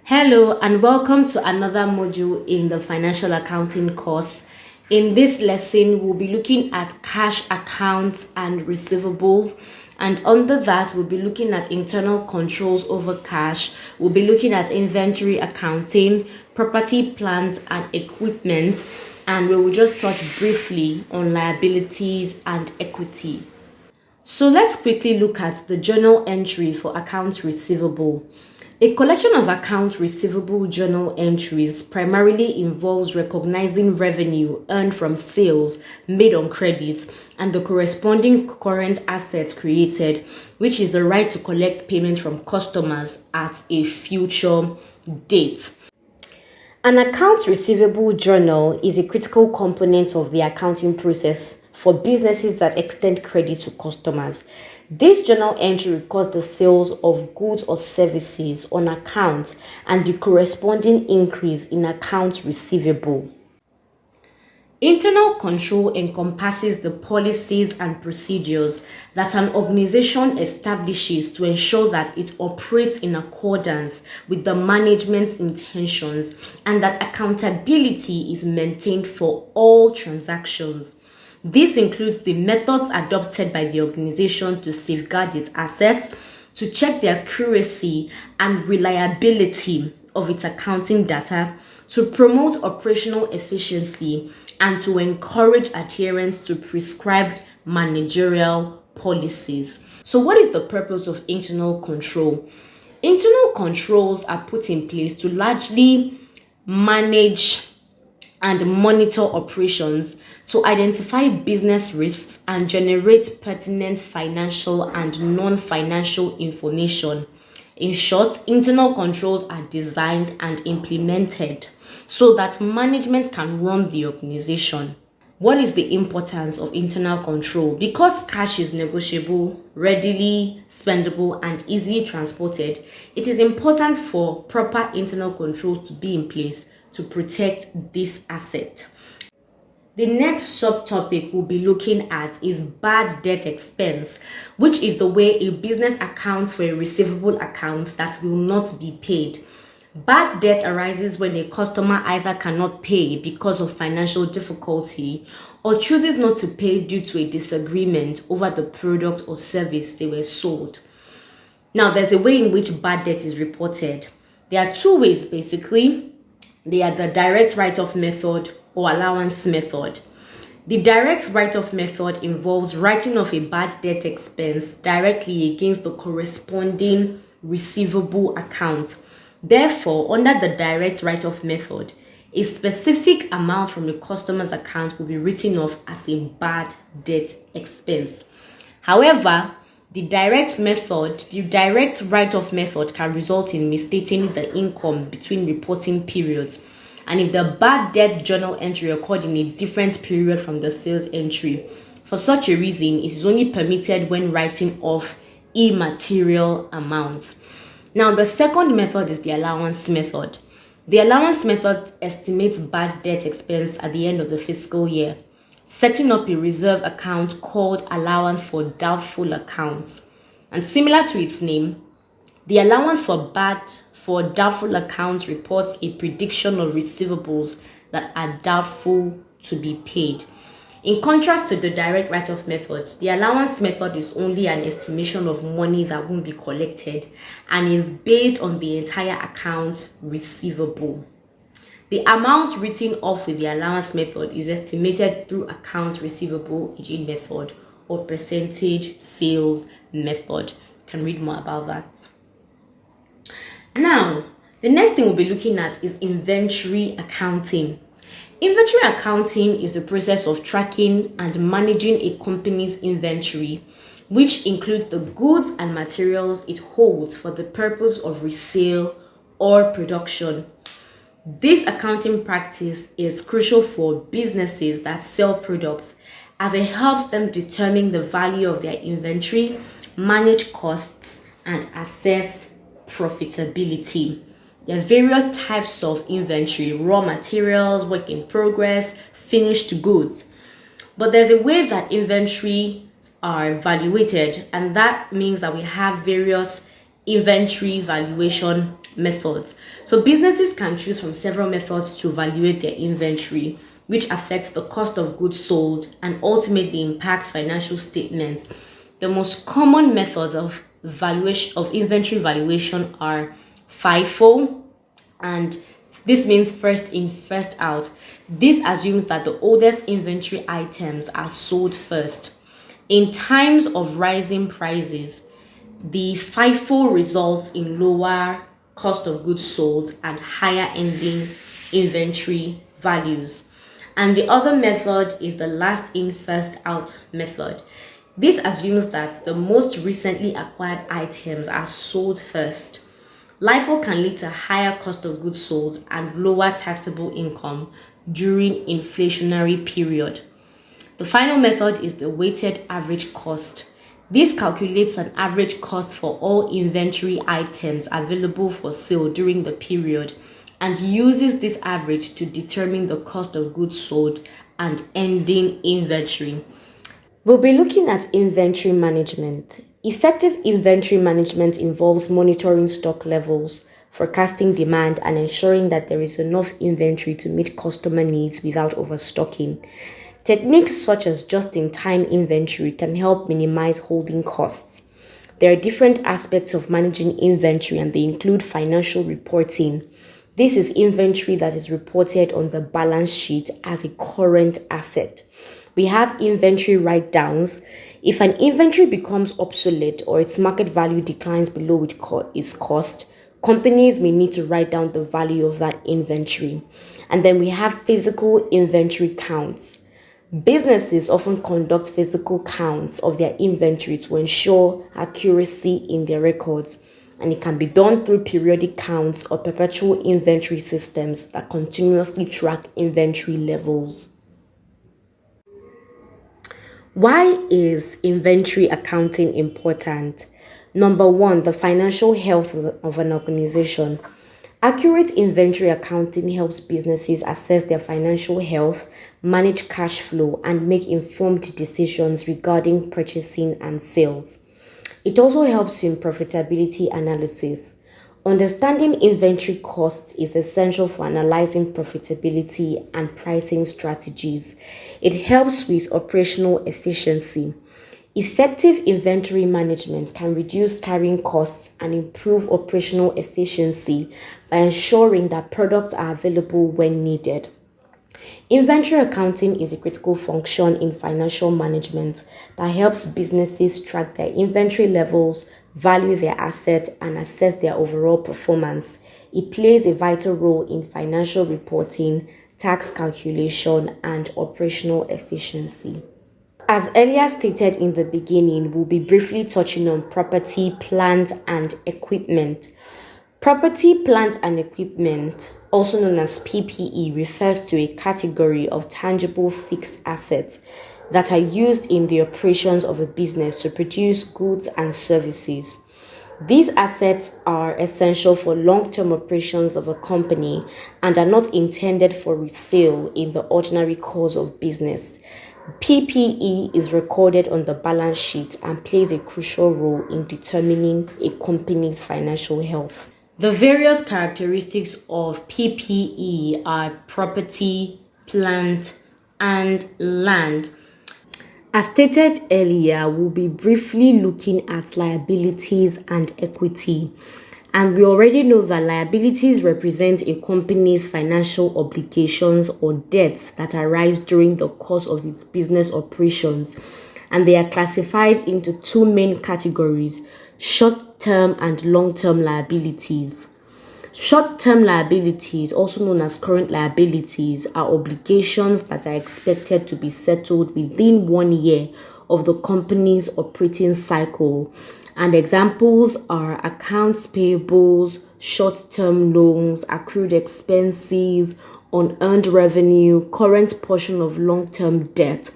Hello and welcome to another module in the financial accounting course. In this lesson, we'll be looking at cash accounts and receivables, and under that, we'll be looking at internal controls over cash. We'll be looking at inventory accounting, property, plant, and equipment, and we will just touch briefly on liabilities and equity. So let's quickly look at the journal entry for accounts receivable. A collection of accounts receivable journal entries primarily involves recognizing revenue earned from sales made on credit and the corresponding current assets created, which is the right to collect payment from customers at a future date. An accounts receivable journal is a critical component of the accounting process for businesses that extend credit to customers. This journal entry records the sales of goods or services on account and the corresponding increase in accounts receivable. Internal control encompasses the policies and procedures that an organization establishes to ensure that it operates in accordance with the management's intentions and that accountability is maintained for all transactions. This includes the methods adopted by the organization to safeguard its assets, to check the accuracy and reliability of its accounting data, to promote operational efficiency, and to encourage adherence to prescribed managerial policies. So what is the purpose of internal control? Internal controls are put in place to largely manage and monitor operations, to identify business risks and generate pertinent financial and non-financial information. In short, internal controls are designed and implemented so that management can run the organization. What is the importance of internal control? Because cash is negotiable, readily spendable, and easily transported, it is important for proper internal controls to be in place to protect this asset. The next subtopic we'll be looking at is bad debt expense, which is the way a business accounts for a receivable account that will not be paid. Bad debt arises when a customer either cannot pay because of financial difficulty or chooses not to pay due to a disagreement over the product or service they were sold. Now, there's a way in which bad debt is reported. There are two ways basically. They are the direct write-off method or allowance method. The direct write-off method involves writing off a bad debt expense directly against the corresponding receivable account. Therefore, under the direct write-off method, a specific amount from a customer's account will be written off as a bad debt expense. However, the direct write-off method can result in misstating the income between reporting periods. And if the bad debt journal entry occurred in a different period from the sales entry, for such a reason, it is only permitted when writing off immaterial amounts. Now, the second method is the allowance method. The allowance method estimates bad debt expense at the end of the fiscal year, setting up a reserve account called allowance for doubtful accounts. And similar to its name, the allowance for doubtful accounts reports a prediction of receivables that are doubtful to be paid. In contrast to the direct write-off method, the allowance method is only an estimation of money that won't be collected and is based on the entire account receivable. The amount written off with the allowance method is estimated through accounts receivable aging method or percentage sales method. You can read more about that. Now, the next thing we'll be looking at is inventory accounting. Inventory accounting is the process of tracking and managing a company's inventory, which includes the goods and materials it holds for the purpose of resale or production. This accounting practice is crucial for businesses that sell products as it helps them determine the value of their inventory, manage costs, and assess profitability. There are various types of inventory: raw materials, work in progress, finished goods. But there's a way that inventory are evaluated, and that means that we have various inventory valuation methods. So businesses can choose from several methods to evaluate their inventory, which affects the cost of goods sold and ultimately impacts financial statements. The most common methods of valuation of inventory valuation are FIFO, and this means first in, first out. This assumes that the oldest inventory items are sold first. In times of rising prices, the FIFO results in lower cost of goods sold and higher ending inventory values. And the other method is the last in, first out method. This assumes that the most recently acquired items are sold first. LIFO can lead to higher cost of goods sold and lower taxable income during inflationary period. The final method is the weighted average cost. This calculates an average cost for all inventory items available for sale during the period and uses this average to determine the cost of goods sold and ending inventory. We'll be looking at inventory management. Effective inventory management involves monitoring stock levels, forecasting demand, and ensuring that there is enough inventory to meet customer needs without overstocking. Techniques such as just-in-time inventory can help minimize holding costs. There are different aspects of managing inventory, and they include financial reporting. This is inventory that is reported on the balance sheet as a current asset. We have inventory write-downs. If an inventory becomes obsolete or its market value declines below its cost, companies may need to write down the value of that inventory. And then we have physical inventory counts. Businesses often conduct physical counts of their inventory to ensure accuracy in their records, and it can be done through periodic counts or perpetual inventory systems that continuously track inventory levels. Why is inventory accounting important? Number one, the financial health of an organization. Accurate inventory accounting helps businesses assess their financial health, manage cash flow, and make informed decisions regarding purchasing and sales. It also helps in profitability analysis. Understanding inventory costs is essential for analyzing profitability and pricing strategies. It helps with operational efficiency. Effective inventory management can reduce carrying costs and improve operational efficiency by ensuring that products are available when needed. Inventory accounting is a critical function in financial management that helps businesses track their inventory levels, value their assets, and assess their overall performance. It plays a vital role in financial reporting, tax calculation, and operational efficiency. As earlier stated in the beginning, we'll be briefly touching on property, plant, and equipment. Property, plant, and equipment, also known as PPE, refers to a category of tangible fixed assets that are used in the operations of a business to produce goods and services. These assets are essential for long-term operations of a company and are not intended for resale in the ordinary course of business. PPE is recorded on the balance sheet and plays a crucial role in determining a company's financial health. The various characteristics of PPE are property, plant, and land. As stated earlier, we'll be briefly looking at liabilities and equity. And we already know that liabilities represent a company's financial obligations or debts that arise during the course of its business operations. And they are classified into two main categories: short-term and long-term liabilities. Short-term liabilities, also known as current liabilities, are obligations that are expected to be settled within 1 year of the company's operating cycle. And examples are accounts payables, short-term loans, accrued expenses, unearned revenue, current portion of long-term debt.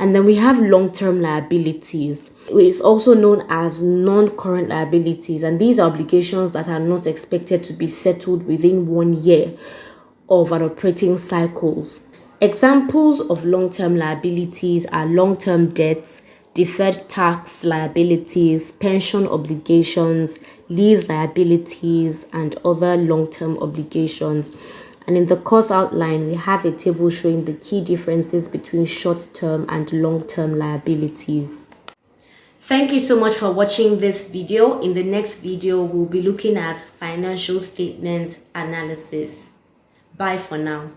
And then we have long-term liabilities. It's also known as non-current liabilities, and these are obligations that are not expected to be settled within 1 year of an operating cycles. Examples of long-term liabilities are long-term debts, deferred tax liabilities, pension obligations, lease liabilities, and other long-term obligations. And in the course outline, we have a table showing the key differences between short-term and long-term liabilities. Thank you so much for watching this video. In the next video, we'll be looking at financial statement analysis. Bye for now.